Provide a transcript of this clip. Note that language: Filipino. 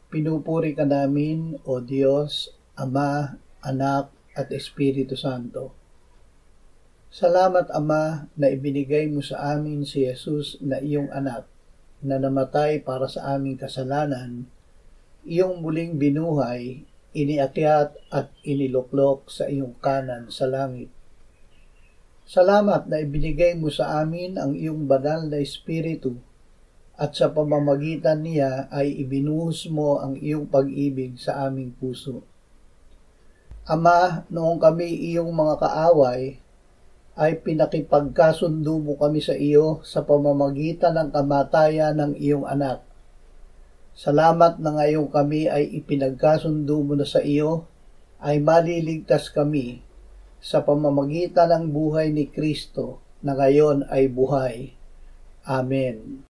Pinupuri ka namin, O Diyos, Ama, Anak, at Espiritu Santo. Salamat, Ama, na ibinigay mo sa amin si Jesus na iyong anak, na namatay para sa aming kasalanan, iyong muling binuhay, iniakyat at iniluklok sa iyong kanan sa langit. Salamat na ibinigay mo sa amin ang iyong banal na Espiritu at sa pamamagitan niya ay ibinuhos mo ang iyong pag-ibig sa aming puso. Ama, noong kami iyong mga kaaway, ay pinakipagkasundo mo kami sa iyo sa pamamagitan ng kamatayan ng iyong anak. Salamat na ngayon kami ay ipinagkasundo mo na sa iyo, ay maliligtas kami sa pamamagitan ng buhay ni Kristo na ngayon ay buhay. Amen.